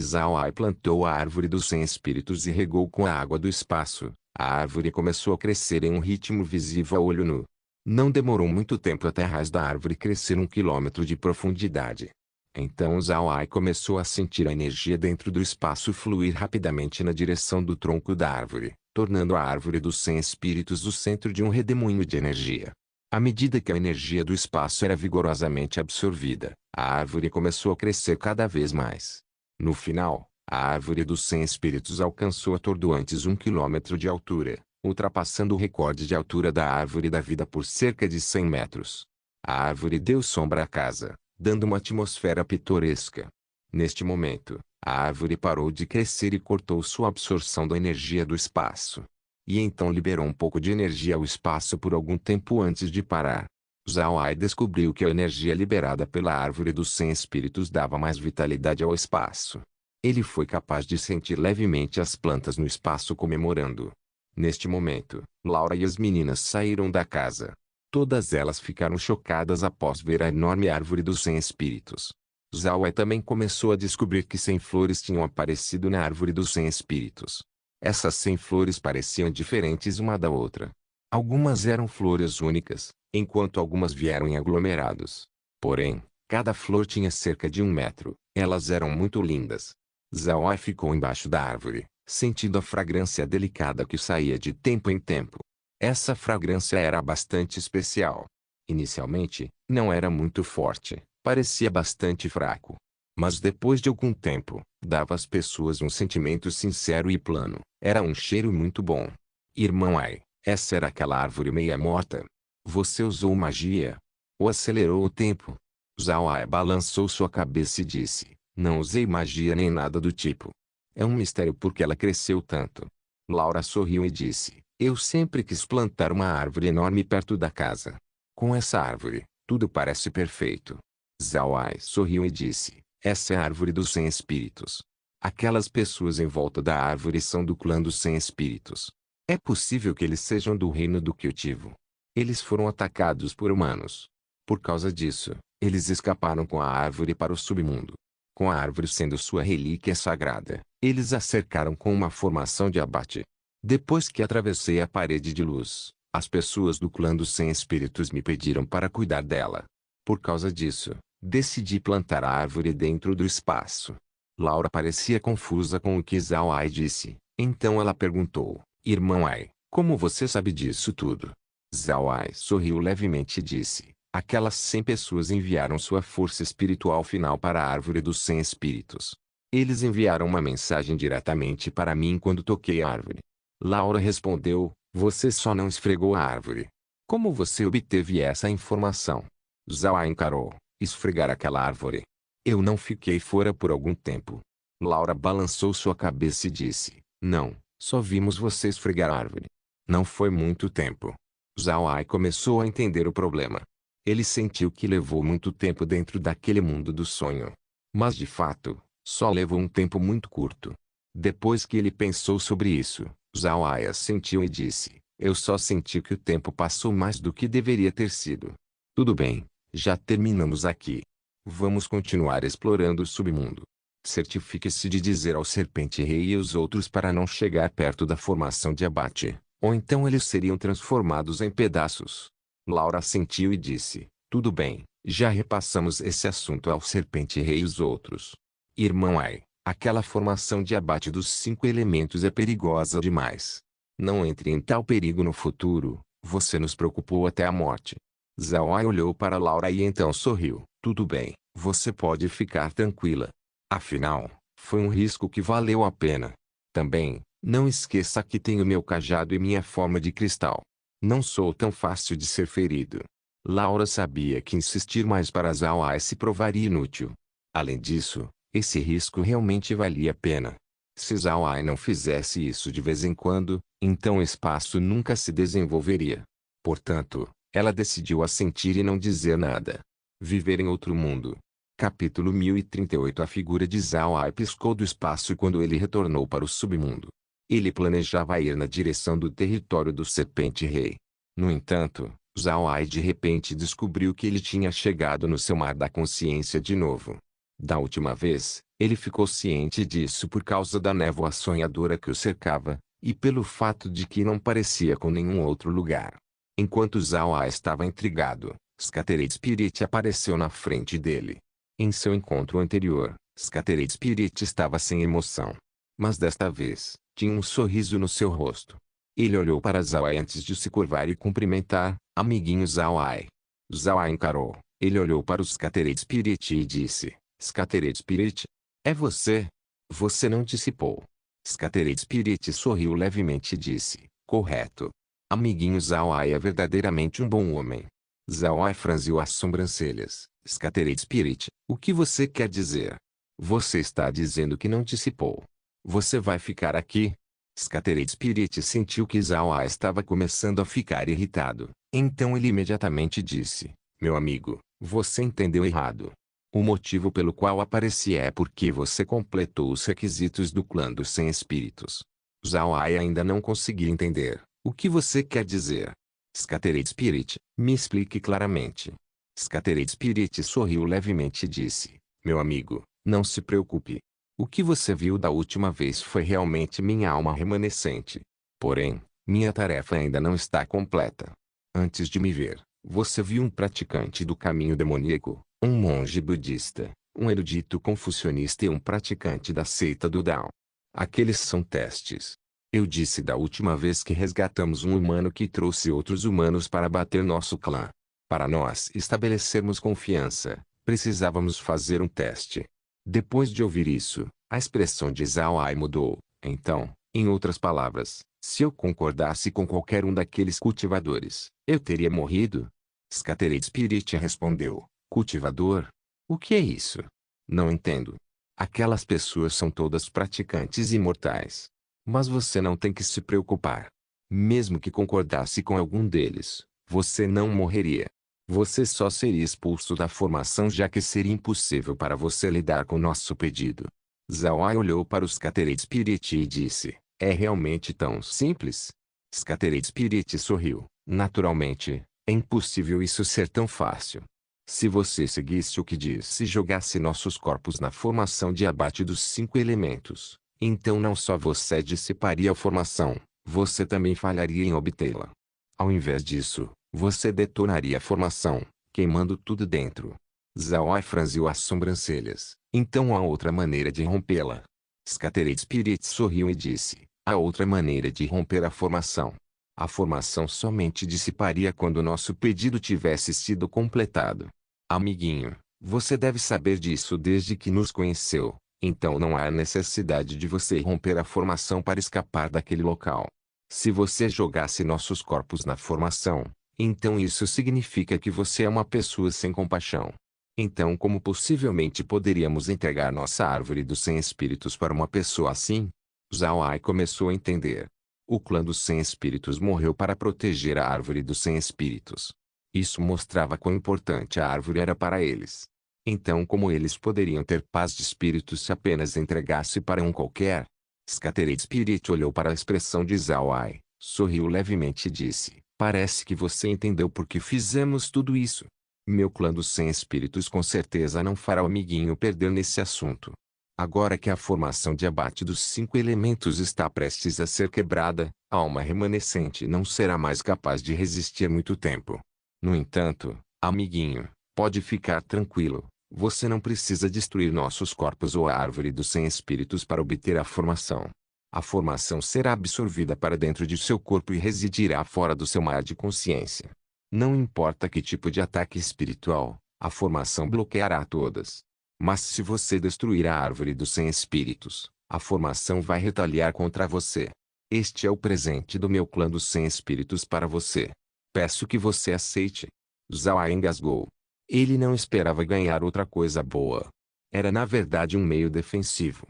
Zhao Ai plantou a árvore dos 100 espíritos e regou com a água do espaço, a árvore começou a crescer em um ritmo visível a olho nu. Não demorou muito tempo até a raiz da árvore crescer 1 quilômetro de profundidade. Então Zhao Ai começou a sentir a energia dentro do espaço fluir rapidamente na direção do tronco da árvore, tornando a árvore dos 100 espíritos o centro de um redemoinho de energia. À medida que a energia do espaço era vigorosamente absorvida, a árvore começou a crescer cada vez mais. No final, a árvore dos 100 espíritos alcançou atordoantes 1 quilômetro de altura, ultrapassando o recorde de altura da árvore da vida por cerca de 100 metros. A árvore deu sombra à casa, dando uma atmosfera pitoresca. Neste momento, a árvore parou de crescer e cortou sua absorção da energia do espaço. E então liberou um pouco de energia ao espaço por algum tempo antes de parar. Zhao Ai descobriu que a energia liberada pela árvore dos 100 espíritos dava mais vitalidade ao espaço. Ele foi capaz de sentir levemente as plantas no espaço comemorando. Neste momento, Laura e as meninas saíram da casa. Todas elas ficaram chocadas após ver a enorme árvore dos 100 espíritos. Zhao Ai também começou a descobrir que 100 flores tinham aparecido na árvore dos 100 espíritos. Essas 100 flores pareciam diferentes uma da outra. Algumas eram flores únicas, enquanto algumas vieram em aglomerados. Porém, cada flor tinha cerca de 1 metro. Elas eram muito lindas. Zhao Ai ficou embaixo da árvore, sentindo a fragrância delicada que saía de tempo em tempo. Essa fragrância era bastante especial. Inicialmente, não era muito forte, parecia bastante fraco. Mas depois de algum tempo, dava às pessoas um sentimento sincero e plano. Era um cheiro muito bom. Irmão Ai, essa era aquela árvore meia morta. Você usou magia? Ou acelerou o tempo? Zhao Ai balançou sua cabeça e disse, não usei magia nem nada do tipo. É um mistério porque ela cresceu tanto. Laura sorriu e disse, eu sempre quis plantar uma árvore enorme perto da casa. Com essa árvore, tudo parece perfeito. Zhao Ai sorriu e disse, essa é a árvore dos 100 espíritos. Aquelas pessoas em volta da árvore são do clã dos 100 espíritos. É possível que eles sejam do reino do Kyutivo. Eles foram atacados por humanos. Por causa disso, eles escaparam com a árvore para o submundo. Com a árvore sendo sua relíquia sagrada, eles a cercaram com uma formação de abate. Depois que atravessei a parede de luz, as pessoas do clã dos 100 espíritos me pediram para cuidar dela. Por causa disso, decidi plantar a árvore dentro do espaço. Laura parecia confusa com o que Zhao Ai disse. Então ela perguntou, irmão Ai, como você sabe disso tudo? Zhao Ai sorriu levemente e disse, aquelas 100 pessoas enviaram sua força espiritual final para a árvore dos 100 espíritos. Eles enviaram uma mensagem diretamente para mim quando toquei a árvore. Laura respondeu, você só não esfregou a árvore. Como você obteve essa informação? Zhao Ai encarou, esfregar aquela árvore. Eu não fiquei fora por algum tempo. Laura balançou sua cabeça e disse, não, só vimos você esfregar a árvore. Não foi muito tempo. Zhao Ai começou a entender o problema. Ele sentiu que levou muito tempo dentro daquele mundo do sonho. Mas de fato, só levou um tempo muito curto. Depois que ele pensou sobre isso, Zhao Ai assentiu e disse, eu só senti que o tempo passou mais do que deveria ter sido. Tudo bem, já terminamos aqui. Vamos continuar explorando o submundo. Certifique-se de dizer ao Serpente Rei e aos outros para não chegar perto da formação de abate, ou então eles seriam transformados em pedaços. Laura assentiu e disse, tudo bem, já repassamos esse assunto ao Serpente Rei e os outros. Irmão Ai, aquela formação de abate dos 5 elementos é perigosa demais. Não entre em tal perigo no futuro, você nos preocupou até a morte. Zhao Ai olhou para Laura e então sorriu. Tudo bem, você pode ficar tranquila. Afinal, foi um risco que valeu a pena. Também, não esqueça que tenho meu cajado e minha forma de cristal. Não sou tão fácil de ser ferido. Laura sabia que insistir mais para Zhao Ai se provaria inútil. Além disso, esse risco realmente valia a pena. Se Zhao Ai não fizesse isso de vez em quando, então o espaço nunca se desenvolveria. Portanto, ela decidiu assentir e não dizer nada. Viver em outro mundo. Capítulo 1038. A figura de Zhao Ai piscou do espaço quando ele retornou para o submundo. Ele planejava ir na direção do território do Serpente Rei. No entanto, Zhao Ai de repente descobriu que ele tinha chegado no seu mar da consciência de novo. Da última vez, ele ficou ciente disso por causa da névoa sonhadora que o cercava, e pelo fato de que não parecia com nenhum outro lugar. Enquanto Zhao Ai estava intrigado, Scattered Spirit apareceu na frente dele. Em seu encontro anterior, Scattered Spirit estava sem emoção. Mas desta vez, tinha um sorriso no seu rosto. Ele olhou para Zhao Ai antes de se curvar e cumprimentar, amiguinho Zhao Ai. Zhao Ai encarou. Ele olhou para o Scattered Spirit e disse, Scattered Spirit? É você? Você não dissipou. Scattered Spirit sorriu levemente e disse, correto. Amiguinho Zhao Ai é verdadeiramente um bom homem. Zhao Ai franziu as sobrancelhas. Scattered Spirit, o que você quer dizer? Você está dizendo que não dissipou. Você vai ficar aqui? Scattered Spirit sentiu que Zhao Ai estava começando a ficar irritado. Então ele imediatamente disse, meu amigo, você entendeu errado. O motivo pelo qual apareci é porque você completou os requisitos do clã dos 100 espíritos. Zhao Ai ainda não conseguia entender. O que você quer dizer? Scattered Spirit, me explique claramente. Scattered Spirit sorriu levemente e disse, meu amigo, não se preocupe. O que você viu da última vez foi realmente minha alma remanescente. Porém, minha tarefa ainda não está completa. Antes de me ver, você viu um praticante do caminho demoníaco, um monge budista, um erudito confucionista e um praticante da seita do Dao. Aqueles são testes. Eu disse da última vez que resgatamos um humano que trouxe outros humanos para bater nosso clã. Para nós estabelecermos confiança, precisávamos fazer um teste. Depois de ouvir isso, a expressão de Zhao Ai mudou. Então, em outras palavras, se eu concordasse com qualquer um daqueles cultivadores, eu teria morrido? Scattered Spirit respondeu: cultivador? O que é isso? Não entendo. Aquelas pessoas são todas praticantes imortais. Mas você não tem que se preocupar. Mesmo que concordasse com algum deles, você não morreria. Você só seria expulso da formação, já que seria impossível para você lidar com nosso pedido. Zhao Ai olhou para o Scattered Spirit e disse: é realmente tão simples? Scattered Spirit sorriu. Naturalmente, é impossível isso ser tão fácil. Se você seguisse o que diz e jogasse nossos corpos na formação de abate dos 5 elementos, então não só você dissiparia a formação, você também falharia em obtê-la. Ao invés disso, você detonaria a formação, queimando tudo dentro. Zhao Ai franziu as sobrancelhas. Então há outra maneira de rompê-la. Scattered Spirit sorriu e disse: há outra maneira de romper a formação. A formação somente dissiparia quando nosso pedido tivesse sido completado. Amiguinho, você deve saber disso desde que nos conheceu, então não há necessidade de você romper a formação para escapar daquele local. Se você jogasse nossos corpos na formação, então isso significa que você é uma pessoa sem compaixão. Então como possivelmente poderíamos entregar nossa árvore dos 100 espíritos para uma pessoa assim? Zhao Ai começou a entender. O clã dos 100 espíritos morreu para proteger a árvore dos 100 espíritos. Isso mostrava quão importante a árvore era para eles. Então como eles poderiam ter paz de espírito se apenas entregasse para um qualquer? Scattered Spirit olhou para a expressão de Zhao Ai, sorriu levemente e disse: parece que você entendeu por que fizemos tudo isso. Meu clã dos 100 espíritos com certeza não fará o amiguinho perder nesse assunto. Agora que a formação de abate dos 5 elementos está prestes a ser quebrada, a alma remanescente não será mais capaz de resistir muito tempo. No entanto, amiguinho, pode ficar tranquilo. Você não precisa destruir nossos corpos ou a árvore dos 100 espíritos para obter a formação. A formação será absorvida para dentro de seu corpo e residirá fora do seu mar de consciência. Não importa que tipo de ataque espiritual, a formação bloqueará todas. Mas se você destruir a árvore dos 100 espíritos, a formação vai retaliar contra você. Este é o presente do meu clã dos 100 espíritos para você. Peço que você aceite. Zhao Ai engasgou. Ele não esperava ganhar outra coisa boa. Era na verdade um meio defensivo.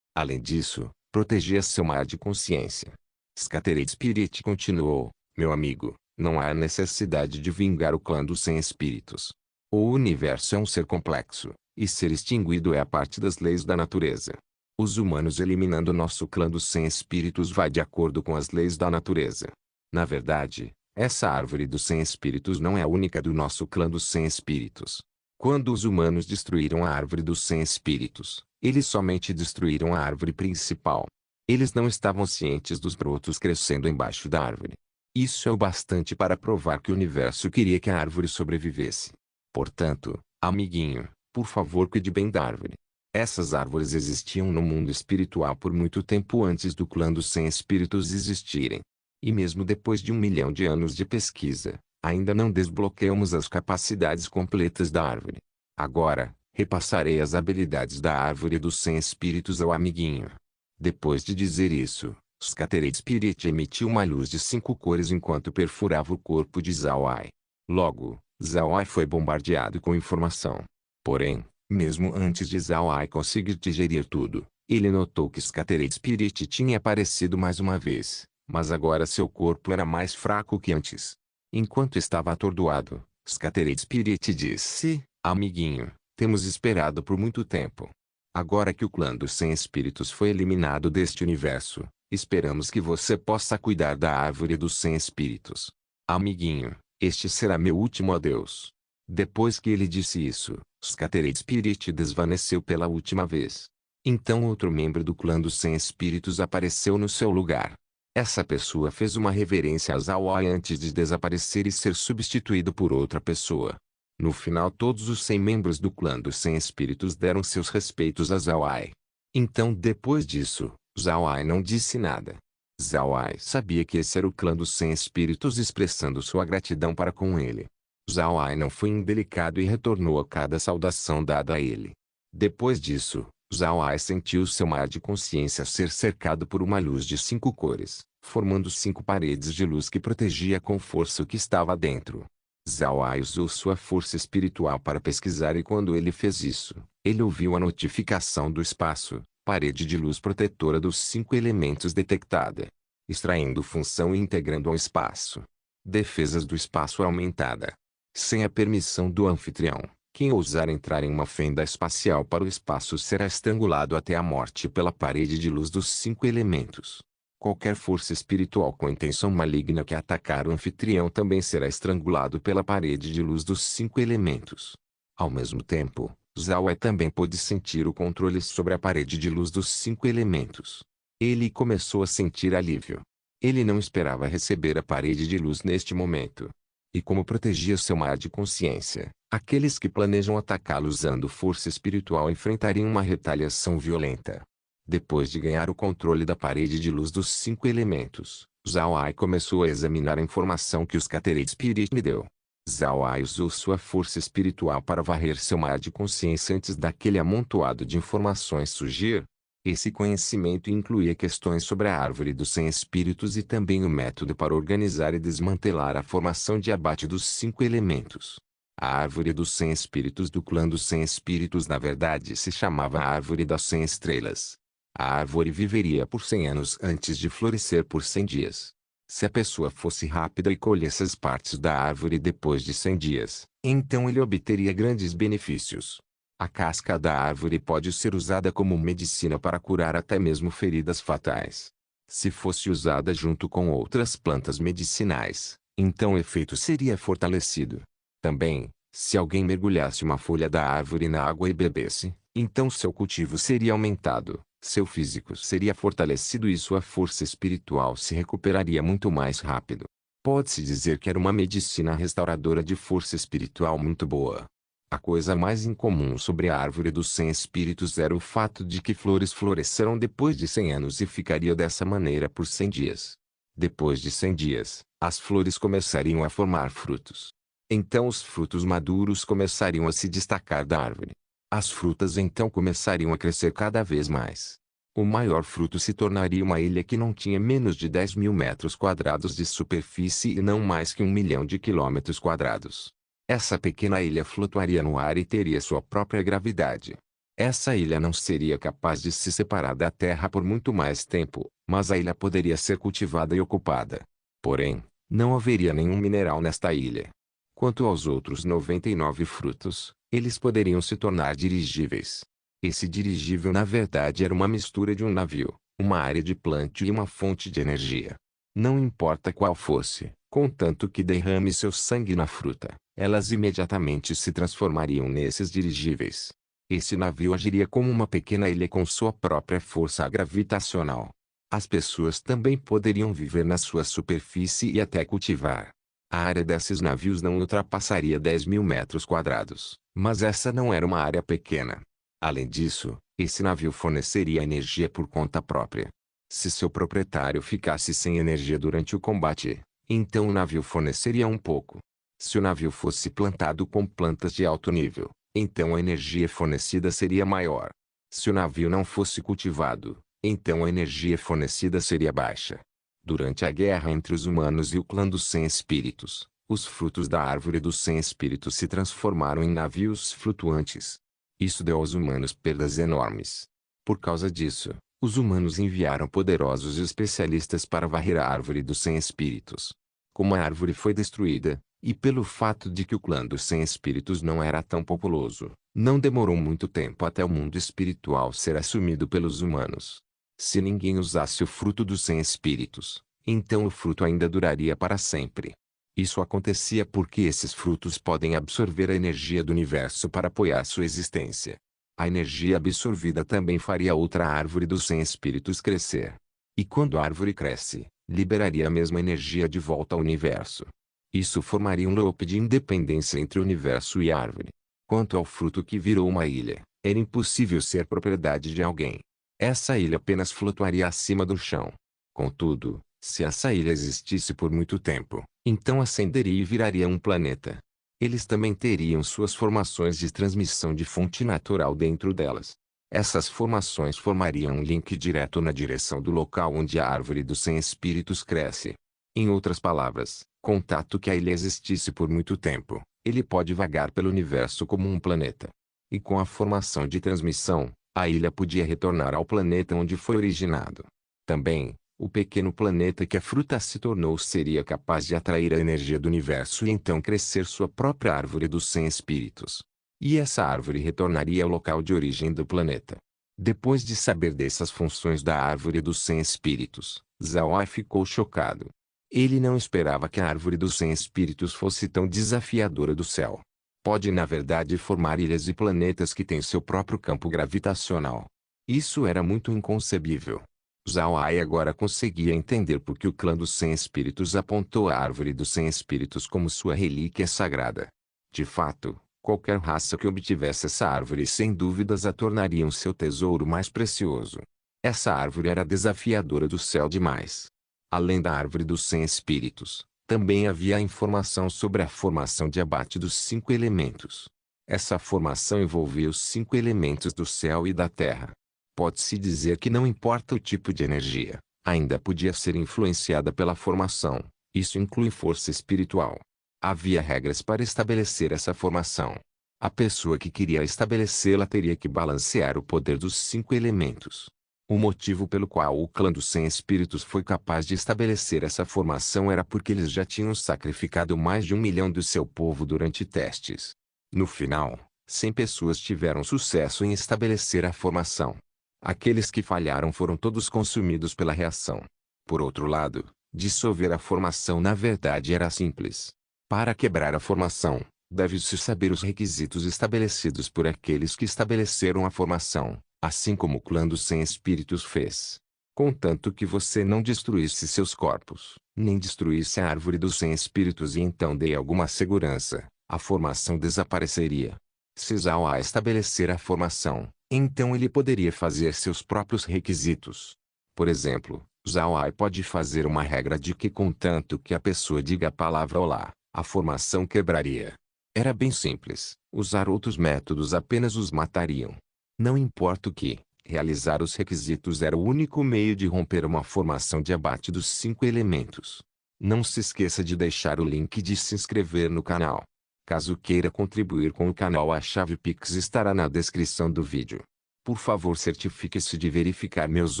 Além disso, protegia seu mar de consciência. Scattered Spirit continuou: meu amigo, não há necessidade de vingar o clã dos 100 espíritos. O universo é um ser complexo, e ser extinguido é a parte das leis da natureza. Os humanos eliminando nosso clã dos 100 espíritos vai de acordo com as leis da natureza. Na verdade, essa árvore dos 100 espíritos não é a única do nosso clã dos 100 espíritos. Quando os humanos destruíram a árvore dos 100 espíritos, eles somente destruíram a árvore principal. Eles não estavam cientes dos brotos crescendo embaixo da árvore. Isso é o bastante para provar que o universo queria que a árvore sobrevivesse. Portanto, amiguinho, por favor cuide bem da árvore. Essas árvores existiam no mundo espiritual por muito tempo antes do clã dos 100 espíritos existirem. E mesmo depois de 1 milhão de anos de pesquisa, ainda não desbloqueamos as capacidades completas da árvore. Agora, repassarei as habilidades da árvore dos 100 espíritos ao amiguinho. Depois de dizer isso, Scattered Spirit emitiu uma luz de 5 cores enquanto perfurava o corpo de Zhao Ai. Logo, Zhao Ai foi bombardeado com informação. Porém, mesmo antes de Zhao Ai conseguir digerir tudo, ele notou que Scattered Spirit tinha aparecido mais uma vez. Mas agora seu corpo era mais fraco que antes. Enquanto estava atordoado, Scattered Spirit disse: amiguinho, temos esperado por muito tempo. Agora que o clã dos 100 espíritos foi eliminado deste universo, esperamos que você possa cuidar da árvore dos 100 espíritos. Amiguinho, este será meu último adeus. Depois que ele disse isso, Scattered Spirit desvaneceu pela última vez. Então outro membro do clã dos 100 espíritos apareceu no seu lugar. Essa pessoa fez uma reverência a Zhao Ai antes de desaparecer e ser substituído por outra pessoa. No final todos os 100 membros do clã dos 100 espíritos deram seus respeitos a Zhao Ai. Então depois disso, Zhao Ai não disse nada. Zhao Ai sabia que esse era o clã dos 100 espíritos expressando sua gratidão para com ele. Zhao Ai não foi indelicado e retornou a cada saudação dada a ele. Depois disso, Zhao Ai sentiu seu mar de consciência ser cercado por uma luz de 5 cores, formando 5 paredes de luz que protegia com força o que estava dentro. Zhao Ai usou sua força espiritual para pesquisar e quando ele fez isso, ele ouviu a notificação do espaço, parede de luz protetora dos 5 elementos detectada. Extraindo função e integrando ao espaço. Defesas do espaço aumentada. Sem a permissão do anfitrião, quem ousar entrar em uma fenda espacial para o espaço será estrangulado até a morte pela parede de luz dos 5 elementos. Qualquer força espiritual com intenção maligna que atacar o anfitrião também será estrangulado pela parede de luz dos 5 elementos. Ao mesmo tempo, Zhao Ai também pôde sentir o controle sobre a parede de luz dos 5 elementos. Ele começou a sentir alívio. Ele não esperava receber a parede de luz neste momento. E como protegia seu mar de consciência, aqueles que planejam atacá-lo usando força espiritual enfrentariam uma retaliação violenta. Depois de ganhar o controle da parede de luz dos 5 elementos, Zhao Ai começou a examinar a informação que os Caterate Spirit lhe deu. Zhao Ai usou sua força espiritual para varrer seu mar de consciência antes daquele amontoado de informações surgir. Esse conhecimento incluía questões sobre a árvore dos 100 espíritos e também o método para organizar e desmantelar a formação de abate dos 5 elementos. A árvore dos 100 espíritos do clã dos 100 espíritos na verdade se chamava a árvore das 100 estrelas. A árvore viveria por 100 anos antes de florescer por 100 dias. Se a pessoa fosse rápida e colhesse as partes da árvore depois de 100 dias, então ele obteria grandes benefícios. A casca da árvore pode ser usada como medicina para curar até mesmo feridas fatais. Se fosse usada junto com outras plantas medicinais, então o efeito seria fortalecido. Também, se alguém mergulhasse uma folha da árvore na água e bebesse, então seu cultivo seria aumentado, seu físico seria fortalecido e sua força espiritual se recuperaria muito mais rápido. Pode-se dizer que era uma medicina restauradora de força espiritual muito boa. A coisa mais incomum sobre a árvore dos 100 espíritos era o fato de que flores floresceram depois de 100 anos e ficariam dessa maneira por 100 dias. Depois de 100 dias, as flores começariam a formar frutos. Então os frutos maduros começariam a se destacar da árvore. As frutas então começariam a crescer cada vez mais. O maior fruto se tornaria uma ilha que não tinha menos de 10.000 metros quadrados de superfície e não mais que 1 milhão de quilômetros quadrados. Essa pequena ilha flutuaria no ar e teria sua própria gravidade. Essa ilha não seria capaz de se separar da Terra por muito mais tempo, mas a ilha poderia ser cultivada e ocupada. Porém, não haveria nenhum mineral nesta ilha. Quanto aos outros 99 frutos, eles poderiam se tornar dirigíveis. Esse dirigível na verdade era uma mistura de um navio, uma área de plantio e uma fonte de energia. Não importa qual fosse, contanto que derrame seu sangue na fruta, elas imediatamente se transformariam nesses dirigíveis. Esse navio agiria como uma pequena ilha com sua própria força gravitacional. As pessoas também poderiam viver na sua superfície e até cultivar. A área desses navios não ultrapassaria 10.000 metros quadrados, mas essa não era uma área pequena. Além disso, esse navio forneceria energia por conta própria. Se seu proprietário ficasse sem energia durante o combate, então o navio forneceria um pouco. Se o navio fosse plantado com plantas de alto nível, então a energia fornecida seria maior. Se o navio não fosse cultivado, então a energia fornecida seria baixa. Durante a guerra entre os humanos e o clã dos 100 espíritos, os frutos da árvore dos 100 espíritos se transformaram em navios flutuantes. Isso deu aos humanos perdas enormes. Por causa disso, os humanos enviaram poderosos especialistas para varrer a árvore dos 100 espíritos. Como a árvore foi destruída, e pelo fato de que o clã dos 100 espíritos não era tão populoso, não demorou muito tempo até o mundo espiritual ser assumido pelos humanos. Se ninguém usasse o fruto dos 100 espíritos, então o fruto ainda duraria para sempre. Isso acontecia porque esses frutos podem absorver a energia do universo para apoiar sua existência. A energia absorvida também faria outra árvore dos 100 espíritos crescer. E quando a árvore cresce, liberaria a mesma energia de volta ao universo. Isso formaria um loop de independência entre o universo e a árvore. Quanto ao fruto que virou uma ilha, era impossível ser propriedade de alguém. Essa ilha apenas flutuaria acima do chão. Contudo, se essa ilha existisse por muito tempo, então ascenderia e viraria um planeta. Eles também teriam suas formações de transmissão de fonte natural dentro delas. Essas formações formariam um link direto na direção do local onde a árvore dos 100 espíritos cresce. Em outras palavras, contato que a ilha existisse por muito tempo, ele pode vagar pelo universo como um planeta. E com a formação de transmissão, a ilha podia retornar ao planeta onde foi originado. Também, o pequeno planeta que a fruta se tornou seria capaz de atrair a energia do universo e então crescer sua própria árvore dos 100 espíritos. E essa árvore retornaria ao local de origem do planeta. Depois de saber dessas funções da árvore dos 100 espíritos, Zawai ficou chocado. Ele não esperava que a árvore dos 100 espíritos fosse tão desafiadora do céu. Pode na verdade formar ilhas e planetas que têm seu próprio campo gravitacional. Isso era muito inconcebível. Zawai agora conseguia entender por que o clã dos 100 espíritos apontou a árvore dos 100 espíritos como sua relíquia sagrada. De fato, qualquer raça que obtivesse essa árvore sem dúvidas a tornaria um seu tesouro mais precioso. Essa árvore era desafiadora do céu demais. Além da árvore dos 100 espíritos, também havia a informação sobre a formação de abate dos 5 elementos. Essa formação envolvia os 5 elementos do céu e da terra. Pode-se dizer que não importa o tipo de energia, ainda podia ser influenciada pela formação. Isso inclui força espiritual. Havia regras para estabelecer essa formação. A pessoa que queria estabelecê-la teria que balancear o poder dos 5 elementos. O motivo pelo qual o clã dos 100 espíritos foi capaz de estabelecer essa formação era porque eles já tinham sacrificado mais de 1 milhão do seu povo durante testes. No final, 100 pessoas tiveram sucesso em estabelecer a formação. Aqueles que falharam foram todos consumidos pela reação. Por outro lado, dissolver a formação na verdade era simples. Para quebrar a formação, deve-se saber os requisitos estabelecidos por aqueles que estabeleceram a formação, assim como o clã dos 100 espíritos fez. Contanto que você não destruísse seus corpos, nem destruísse a árvore dos 100 espíritos e então dê alguma segurança, a formação desapareceria. Se Zawai estabelecer a formação, então ele poderia fazer seus próprios requisitos. Por exemplo, Zawai pode fazer uma regra de que contanto que a pessoa diga a palavra olá, a formação quebraria. Era bem simples, usar outros métodos apenas os matariam. Não importa o que, realizar os requisitos era o único meio de romper uma formação de abate dos 5 elementos. Não se esqueça de deixar o link e de se inscrever no canal. Caso queira contribuir com o canal, a chave Pix estará na descrição do vídeo. Por favor, certifique-se de verificar meus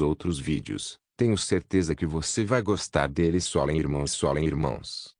outros vídeos. Tenho certeza que você vai gostar deles. Solem irmãos, solem irmãos.